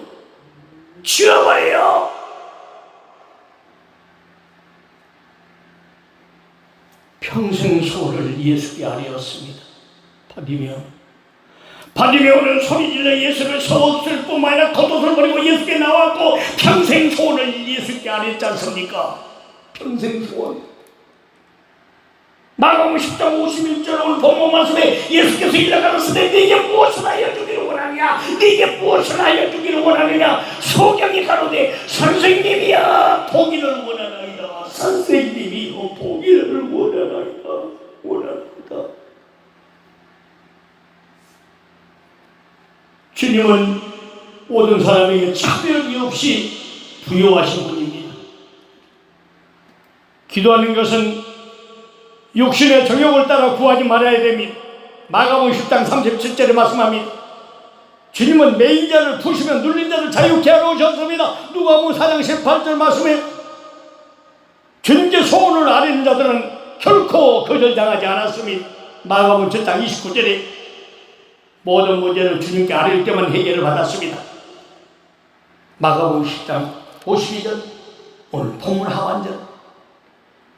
치워버려. 평생 소원을 예수께 아뢰었습니다. 바디메오는 소리질러 예수를 세웠을 뿐만 아니라 겉옷을 버리고 예수께 나왔고 평생 소원을 예수께 아뢰지 않습니까? 평생 소원. 마가복음 10장 51절 오늘 본문 말씀에 예수께서 일러가로서되 네게 무엇을 하여 주기를 원하느냐, 네게 무엇을 하여 주기를 원하느냐. 소경이 가로되 선생님이야 보기를 원하나이다. 선생님이요 보기를 원하나이다. 원하나이다. 주님은 모든 사람에게 차별이 없이 부여하신 분입니다. 기도하는 것은 육신의 정욕을 따라 구하지 말아야 됩니다. 마가복음 10장 37절에 말씀합니다. 주님은 매인 자를 푸시면 눌린 자를 자유케 하러 오셨습니다. 누가복음 4장 18절 말씀에 주님께 소원을 아뢰는 자들은 결코 거절당하지 않았습니다. 마가복음 7장 29절에 모든 문제를 주님께 아뢰을 때만 해결을 받았습니다. 마가복음 10장 52절 오늘 본문 하반절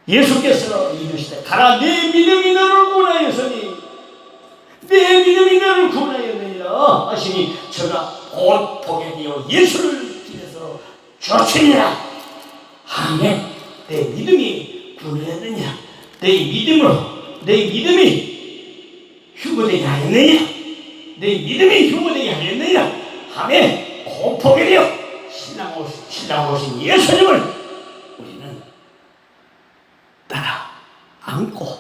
예수께서 이르시되 가라 내 믿음이 너를 구원하였으니 내 믿음이 너를 구원하였느니라 하시니 저가 곧 보게 되어 예수를 길에서 쫓으니라. 아멘. 내 믿음이 구원하였느니라. 내 믿음이 휴거되지 않았느니라. 내 믿음이 휴거되지 않았느니라. 아멘. 곧 보게 되어 신랑 오신 예수님을 우리는 따라 안고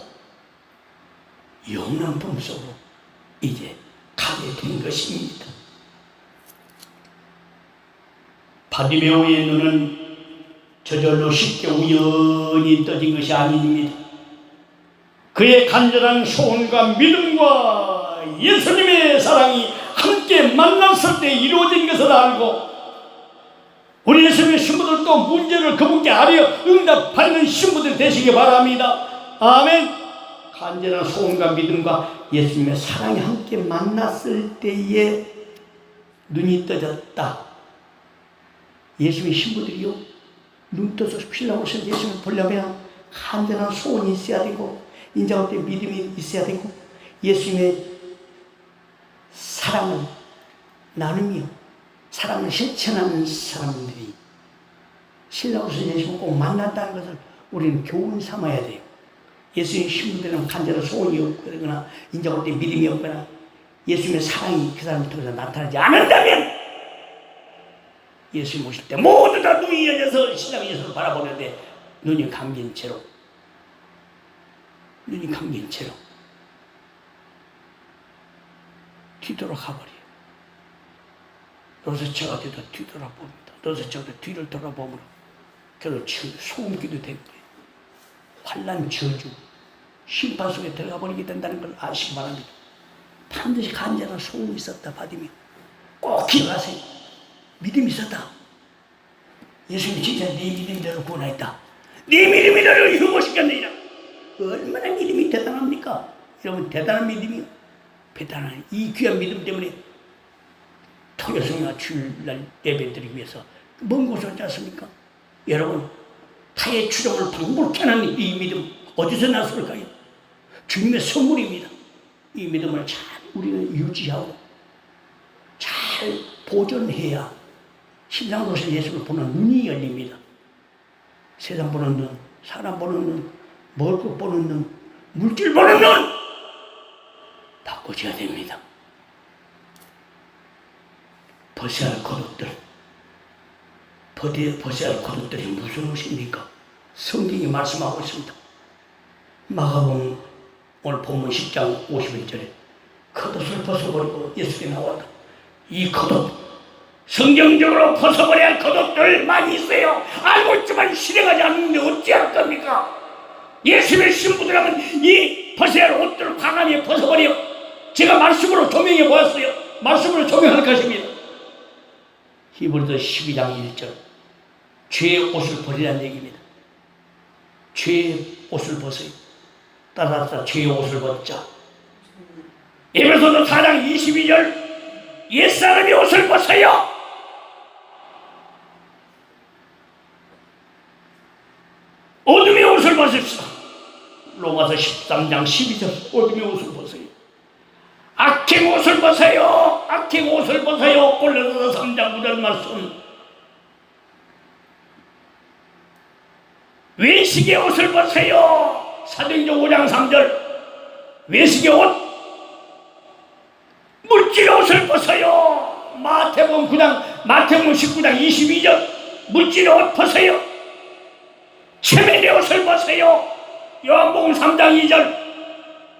영원한 품속으로 이제 가게 된 것입니다. 바디메오의 눈은 저절로 쉽게 우연히 떠진 것이 아닙니다. 그의 간절한 소원과 믿음과 예수님의 사랑이 함께 만났을 때 이루어진 것을 알고 우리 예수님의 신부들도 문제를 그분께 아뢰어 응답받는 신부들 되시기 바랍니다. 아멘. 간절한 소원과 믿음과 예수님의 사랑이 함께 만났을 때에 눈이 떠졌다. 예수님의 신부들이요, 눈 떠서 신랑 오신 예수님을 보려면 간절한 소원이 있어야 되고 인자할 때 믿음이 있어야 되고 예수님의 사랑을 나누며 사랑을 실천하는 사람들이 신랑 오신 예수님을 꼭 만난다는 것을 우리는 교훈 삼아야 돼요. 예수님 신부들은 간절한 소원이 없거나 인정할 때 믿음이 없거나 예수님의 사랑이 그 사람을 통해서 나타나지 않는다면 예수님 오실 때 모두 다 눈이 열려서 신랑 예수를 바라보는데 눈이 감긴 채로 뒤돌아가버려요. 로스처가 돼도 뒤돌아봅니다. 로스처가 뒤를 돌아보므로 그걸 소음기도 된 거예요. 환난 저주 심판 속에 들어가 버리게 된다는 걸 아시기 바랍니다. 반드시 간절한 소원이 있었다. 받으면 꼭 기억하세요. 믿음이 있었다. 예수님이 진짜 네 믿음이 너를 구원하였다. 네 믿음이 너를 휴거시켰느니라. 얼마나 믿음이 대단합니까? 여러분, 대단한 믿음이요. 대단한 이 귀한 믿음 때문에 토요성이나 주일날 예배드리기 위해서 먼 곳을 왔지 않습니까? 여러분, 타의 추종을 방불케 하는 이 믿음 어디서 났을까요? 주님의 선물입니다. 이 믿음을 잘 우리는 유지하고 잘 보존해야 신랑 오신 예수를 보는 눈이 열립니다. 세상 보는 눈, 사람 보는 눈, 먹을 것 보는 눈, 물질 보는 눈 바꿔줘야 됩니다. 벗어야 할 겉옷들, 벗어야 할 겉옷들이 무슨 옷입니까? 성경이 말씀하고 있습니다. 마가복음 오늘 본문 10장 51절에 겉옷을 벗어버리고 예수께 나왔다. 이 겉옷, 성경적으로 벗어버려야 할 겉옷들 많이 있어요. 알고 있지만 실행하지 않는데 어찌할 겁니까? 예수님의 신부들하면 이 벗어야 할 옷들을 과감히 벗어버려. 제가 말씀으로 조명해 보았어요. 말씀으로 조명할 것입니다. 히브리서 12장 1절 죄의 옷을 버리라는 얘기입니다. 죄의 옷을 벗어요. 따라서 죄의 옷을 벗자. 에베소서 4장 22절 옛사람의 옷을 벗어요. 어둠의 옷을 벗읍시다. 로마서 13장 12절 어둠의 옷을 벗어요. 악행 옷을 벗어요. 악행 옷을 벗어요. 골로새서 3장 9절 말씀. 외식의 옷을 벗어요. 사도행전 5장 3절 외식의 옷, 물질의 옷을 벗어요. 마태복음 19장 22절 물질의 옷 벗어요. 체면의 옷을 벗어요. 요한복음 3장 2절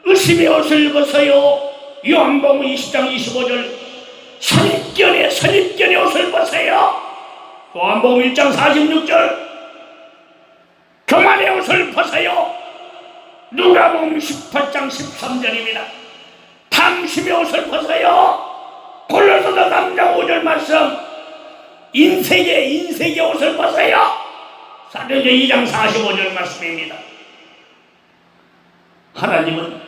의심의 옷을 벗어요. 요한복음 20장 25절 선입견의 옷을 벗어요. 요한복음 1장 46절 교만의 옷을 벗어요. 누가복음 18장 13절입니다. 탐심의 옷을 벗어요. 골로새서 3장 5절 말씀 인색의 옷을 벗어요. 사도행전 2장 45절 말씀입니다. 하나님은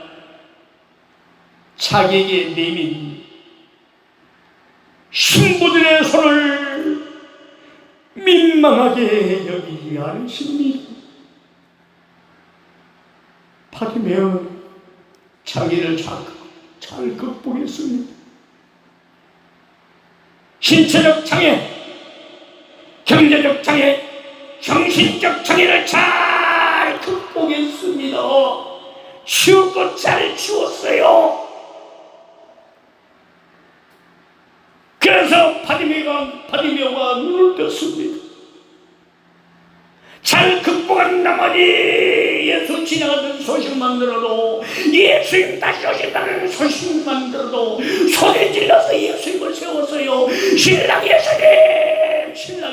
자기에게 내민 신부들의 손을 민망하게 여기지 않으십니다. 바티메오 자기를 잘 극복했습니다. 신체적 장애, 경제적 장애, 정신적 장애를 잘 극복했습니다. 치울 것 잘 치웠어요. 그래서 바티메오가 눈을 떴습니다. 잘 극복한 나머지 예수 지나가는 소식만 들어도 예수님 다시 오신다는 소식만 들어도 소리 질러서 예수님을 세웠어요. 신랑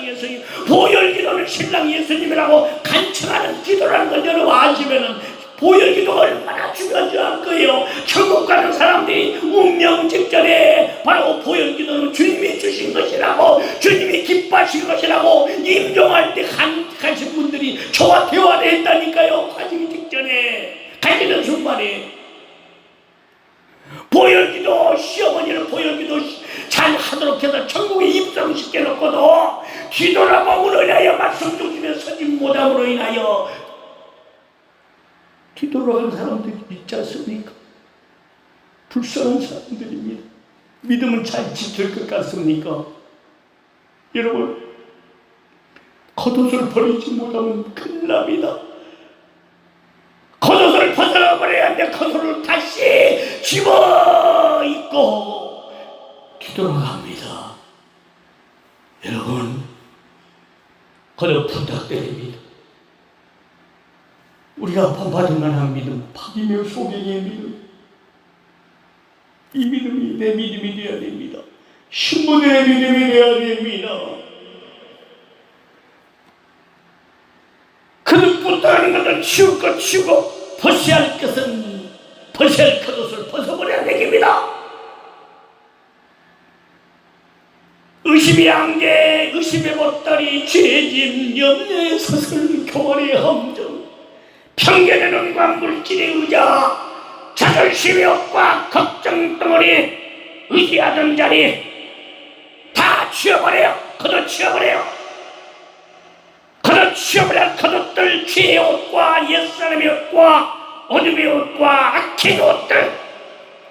예수님 보혈기도는 신랑 예수님이라고 간청하는 기도라는 걸 여러분 아시면은 보혈기도가 얼마나 중요한 줄 알 거예요. 천국 가는 사람들이 운명 직전에 바로 보혈기도는 주님이 주신 것이라고, 주님이 기뻐하신 것이라고 임종할 때 가신 분들이 저와 대화를 했다니까요. 가시기 직전에, 가시는 순간에 보혈기도, 시어머니는 보혈기도 잘 하도록 해서 천국에 입성시켜놓고도 기도나 몸으로 인하여 말씀 중심에 서지 못함으로 인하여 기도로 한 사람들이 있지 않습니까? 불쌍한 사람들입니다. 믿음은 잘 지킬 것 같습니까? 여러분, 겉옷을 버리지 못하면 큰일 납니다. 겉옷을 벗어버려야 하는데 겉옷을 다시 집어입고 뒤돌아갑니다. 여러분, 그저 부탁드립니다. 우리가 본받을 만한 믿음, 바티메오 소경의 믿음, 이 믿음이 내 믿음이 되어야 됩니다. 신부들의 믿음이 되어야 됩니다. 그릇부터 것을 치울 것 치우고 벗어야 할 것은 벗어야 할 겉옷을 벗어버려야 되겠습니다. 의심의 안개, 의심의 보따리, 죄짐, 염려의 서슬, 교만의 함정, 편견의 눈과 물질의 의자, 자존심의 옷과 걱정 덩어리, 의지하던 자리 다 치워버려요. 걷어치워버려요. 걷어치워버려. 겉옷들, 죄의 옷과 옛사람의 옷과 어둠의 옷과 악행의 옷들,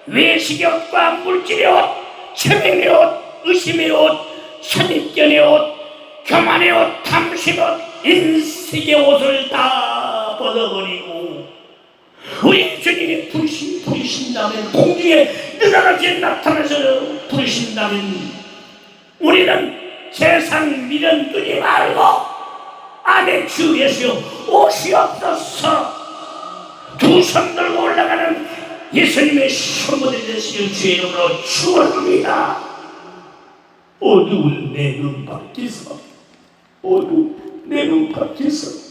외식의 옷과 물질의 옷, 체면의 옷, 의심의 옷, 선입견의 옷, 교만의 옷, 탐심의 옷, 인색의 옷을 다 벗어버리고 우리 주님이 부르신다면, 공중에 느닷없이 나타나서 부르신다면 우리는 세상 미련 두지 말고 아멘 주 예수여 오시옵소서. 두 손 들고 올라가는 예수님의 성모들이 되시는 주의 이름으로 축원합니다. 어두운 내 눈 밝히사, 어두운 내 눈 밝히사.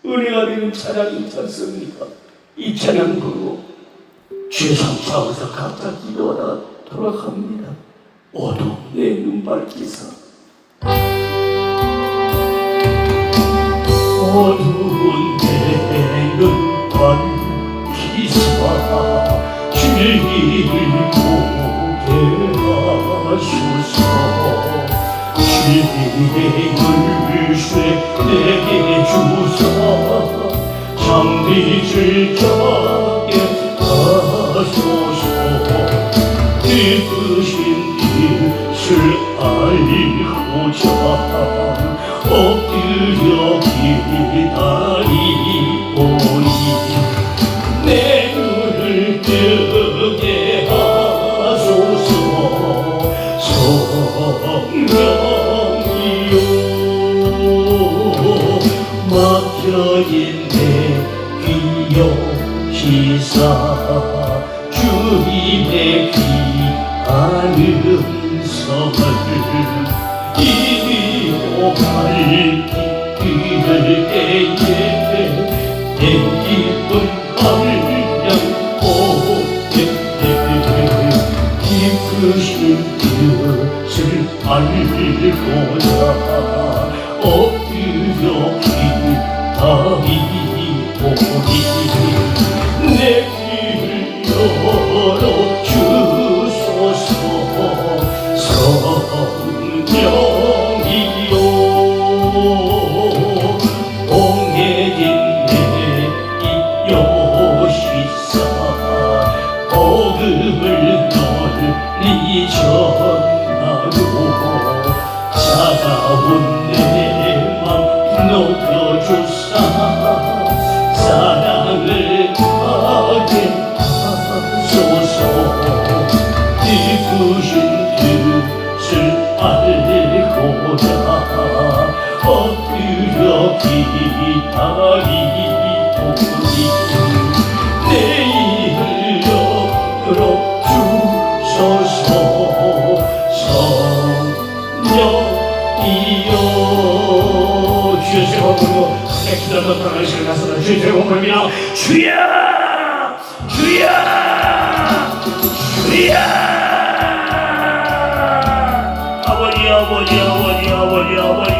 은혜가 되는 찬양이 있지 않습니까? 이 찬양 부르고 죄상 차원에서 각자 기도하다가 돌아갑니다. 어두운 내 눈 밝히사, 어두운 내 눈 밝히사, 주님 보게 하소서. 주님의 글쎄 내게 주사, 참된 빛을 찾게 하소서. 기쁘신 뜻을 알고자 엎드려 기다리오니 내 눈을 뜨게 하소서. 성령이여 막혀진 내 귀여 시사 주님의 귀한 음성을 이리로 밝히는 때에 내 기쁜 발령 오겠네. 기쁘신 뜻을 알고자 엎드려 기다리오니 내 귀를 열어 주소서. 성령이여 공예진 내 여시사 복음을 널리 전하고 차가운 내 맘 녹여주사 사랑을 하게 하소서. 기쁘신 뜻을 알고자 엎드려 기다리오니 내 입을 열어 주소서. 성령이여 주의 세워 부르고 내 기도를 떠나는 시간 가서는 주의 세워 부릅니다. 주여 주여 주여. 아버지 아버지 아버지 아버지 아버지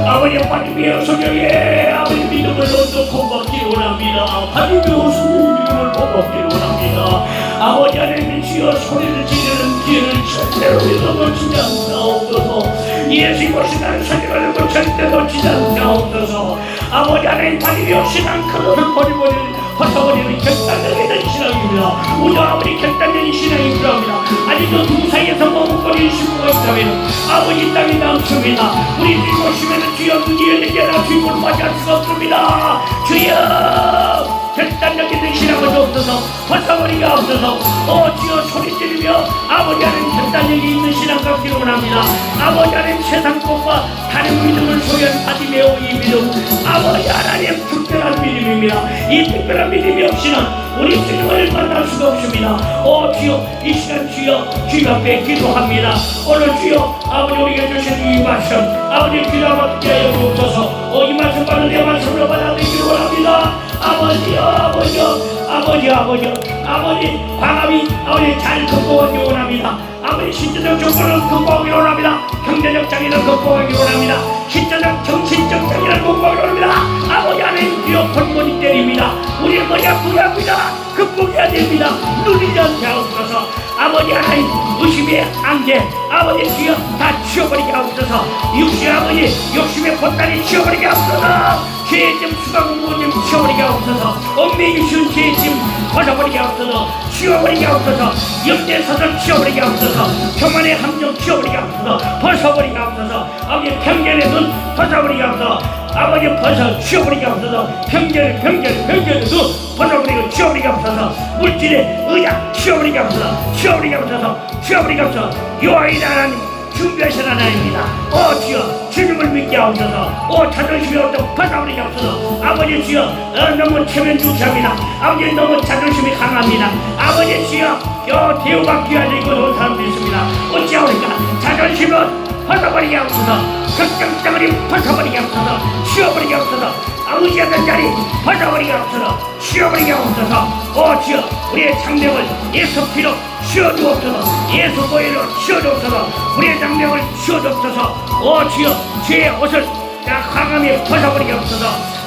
아버지 하나님의 성령에 아버지 믿음을 얻어 본받기를 원합니다. 하나님의 성령의 믿음을 본받기를 원합니다. 아버지 하나님 주여 소리를 지르는 길을 절대로 놓치지 않사옵소서. 예수 모시는 사랑을 절대 놓치지 않사옵소서. 아버지 하나님 하나님의 신앙 그것을 버리버리는 벗어버리는 결단력이 된 신앙입니다. 우리 아버지 결단적인 신앙이 필요합니다. 아직도 두 사이에서 머뭇거리는 신부가 있다면 아버지 땅이 남습니다. 우리 주님 오시면 주여 눈이 열리게나 주님을 맞이할 수가 없습니다. 주여 결단력 있는 신앙을 주옵소서. 벗어버리게 없어서 주여 소리 지르며 아버지 하나님 결단력이 있는 신앙 갖기를 원합니다. 아버지 하나님 세상 것과 다른 믿음을 소연하지 매우 이 믿음 아버지 하나님 특별한 믿음입니다. 이 특별한 믿음이 없이는 우리 주님을 만날 수가 없습니다. 주여 이 시간 주여 주님 앞에 기도합니다. 오늘 주여 아버지 우리에게 주신 이 말씀 아버지 귀를 받게 하여 주옵소서. 이 말씀 받은 내 말씀으로 받아들이기를 원합니다. 아버지여 아버지여 아버지 아버지 아버지 광합이 아버지 잘 극복하기 원합니다. 아버지 신체적 조건을 극복하기 원합니다. 경제적 장애를 극복하기 원합니다. 신체적 정신적 장애를 극복하기 원합니다. 아버지 하나님 주여 홀머니 때립니다. 우리 머리 아프게 합니다. 극복해야 됩니다. 누리지 않게 하옵소서. 아버지 하나님 의심의 안개 아버지 주여 다 치워버리게 하옵소서. 육신 아버지 욕심의 보따리 치워버리게 하옵소서. 죄짐 수강무님 치워버리게 하옵소서. 엄매기 쉬운 죄짐 벗어버리게 하옵소서. 치워버리게 하옵소서. 역대사설 치워버리게 하옵소서. 교만의 함정 치워버리게 하옵소서. 벗어버리게 하옵소서. 아버지 편견의 눈 벗어버리게 하옵소서. 아버지 벗어 치워버리게 하옵소서. 편견의 눈 벗어버리고 치워버리게 하옵소서. 물질의 의자 치워버리게 하옵소서. 치워버리게 하옵소서. 치워버리게 하옵소서. 요아인 하나님 준비하신 하나님입니다. 주여 주님을 믿게 하옵소서. 자존심이 어떤 벗어버리게 하옵소서. 아버지 주여 너무 체면주시합니다. 아버지 너무 자존심이 강합니다. 아버지 주여 대우가 귀하지 이곳 온 사람도 있습니다. 어찌하오니까 자존심은 벗어버리게 하옵소서. 걱정덩어리 벗어버리게 하옵소서. 치워버리게 하옵소서. 의지하던 자리 벗어버리게 하옵소서. 치워버리게 하옵소서. 주여 우리의 장벽을 예수 피로 치워주옵소서. 예수 보혈로 치워주옵소서. 우리의 장벽을 치워주옵소서. 주여 죄의 옷을 강함이 벗어버리게 하옵소서.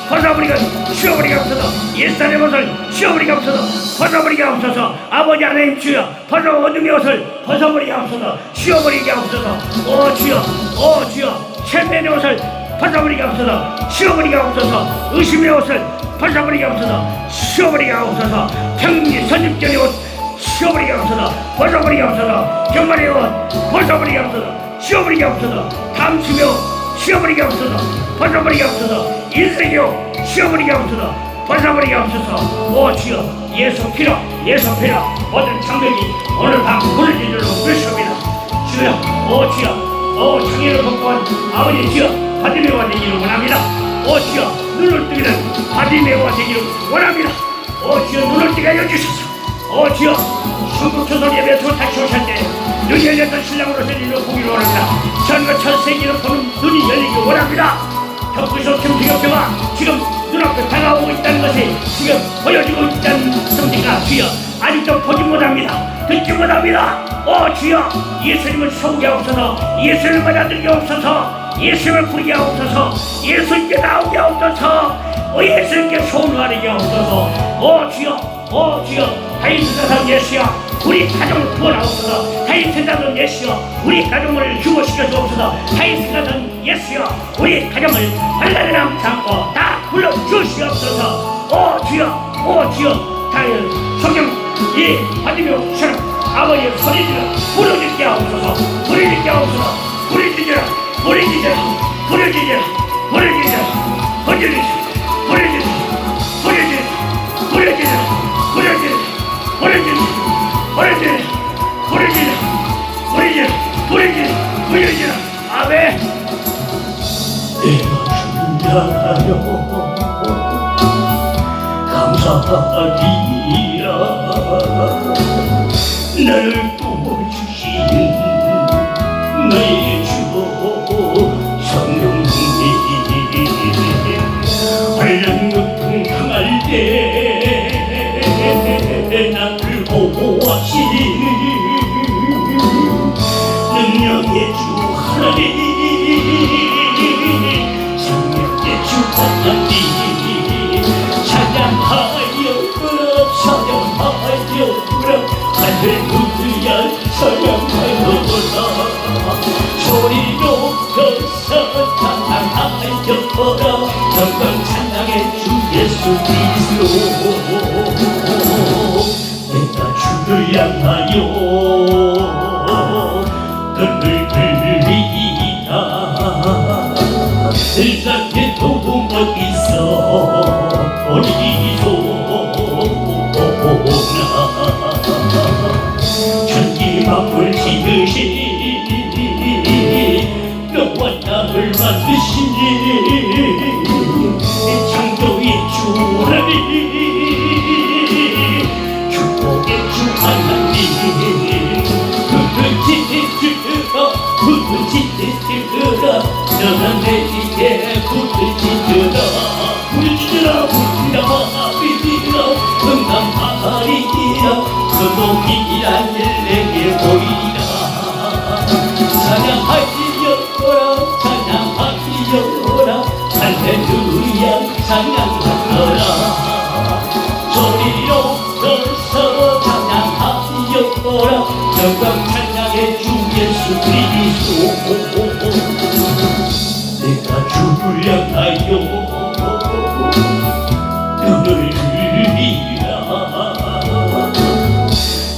벗어버리고 치워버리게 하옵소서. 옛사람의 옷을 치워버리게 하옵소서. 벗어버리게 하옵소서. 아버지 하나님 주여 벗어 어둠의 옷을 벗어버리게 하옵소서. 치워버리게 하옵소서. 주여 체면의 옷을 벗어버리게 하옵소서. 치워버리게 하옵소서. 의심의 옷을 벗어버리게 하옵소서. 치워버리게 하옵소서. 평리 선입견의 옷 치워버리게 하옵소서. 벗어버리게 하옵소서. 경건의 옷 벗어버리게 하옵소서. 치워버리게 하옵소서. 탐심의 옷 치워버리게 하옵소서. 벗어버리게 하옵소서. 인생의 옷 치워버리게 하옵소서. 벗어버리게 하옵소서. 오 주여 예수 피로 모든 장벽이 오늘 밤 무너진 줄로 믿습니다. 주여 오 주여 오 창의를 복구한 아버지 주여 바디메오가 되기를 원합니다. 오 주여 눈을 뜨기는 바디메오가 되기를 원합니다. 오 주여 눈을 뜨게 하여 주소서. 오 주여 순국초선 예배에서 다시 오실 때 눈이 열렸던 신랑으로서 이를 보기를 원합니다. 전과 천세기를 보는 눈이 열리길 원합니다. 덕분에서 김태경표가 지금 눈앞에 다가오고 있다는 것이 지금 보여지고 있다는 성지가 주여 아직도 보지 못합니다. 듣지 못합니다. 오 주여 예수님을 세우게 하옵소서. 예수님을 받아들이게 하옵소서. 예수님을 부르게 하옵소서. 예수님께 나오게 하옵소서. 오 예수님께 소원하게 하옵소서. 오 주여 다윗의 자손 예수여 우리 가정을 구원하옵소서. 다윗의 자손 예수여 우리 가정을 휴거시켜 주옵소서. 다윗의 자손 예수여 우리 가정을 발랄함 삼고 다 불러 주시옵소서. 오 주여 다윗 성령 이 받으며처럼 아버지의 소리지를 부르짖게 하옵소서. 부르짖게 하옵소서. 부르짖으라 부르짖으라 부르짖으라 부르짖으라 부르짖으라 부르짖으라 부르짖으라 부르짖으라 부르짖으라 부르짖으라 부르짖으라 부르짖으라 부르짖으라 부르짖으라 아멘. 내가 준비하여 감사하리라. 나를 도와주신 나의 주 성령님 환란 당할 때 나를 보호하신 능력의 주 하나님 생명의 주 하나님 찬양하여라 할렐루야 찬양하여라 소리로 들어서 찬양하여라 영광 찬양의 주 예수 그리스도 내가 주를 향하여 눈을 들리리라 세상에 도움 어디서 천지 만물 지으신 너와 나를 만드신 창조의 주 하나님 축복의 주 하나님 부르짖으라 너는 내게 부르짖으라 부르짖으라 부르짖으라 응답하리라 그동이란 일 내게 보이라 찬양하리여라 찬양하리여라 할렐루야 찬양하여라 소리로 들어서 찬양하여라 영광 찬양의 주 예수 그리스도 내가 주를 향하여 눈을 들리라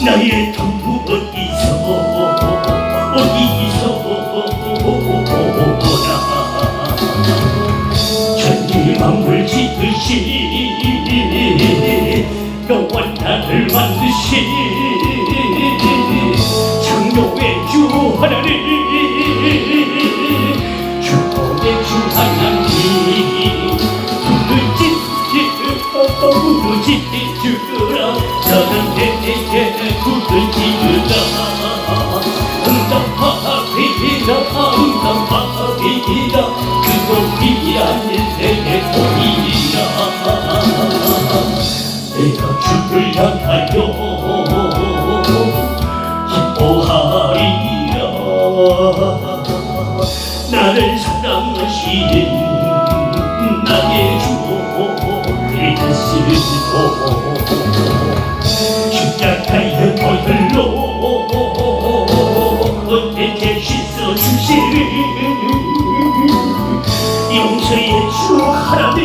나의 통부 어디서 오라 천지 만물 지으신 너와 나를 만드신 창조의 주 하나님 축복의 주 하나님 부르짖으라 너는 내게 부르짖으라 응답하리라 그곳이란 일 내게 보이리라 내가 주를 향하여 기뻐하리라 나를 사랑하시는 나의 주 그리스도 십자가의 보혈로 내게 씻어주시는 용서의 주 하나님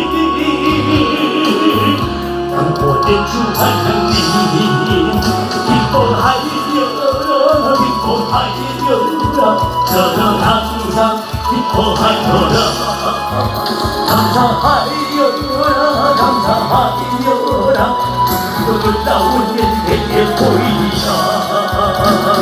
주 하나님 기뻐하리라 저는 항상 기뻐하리라 감사하리라 이것을 나오는 내게 보이리라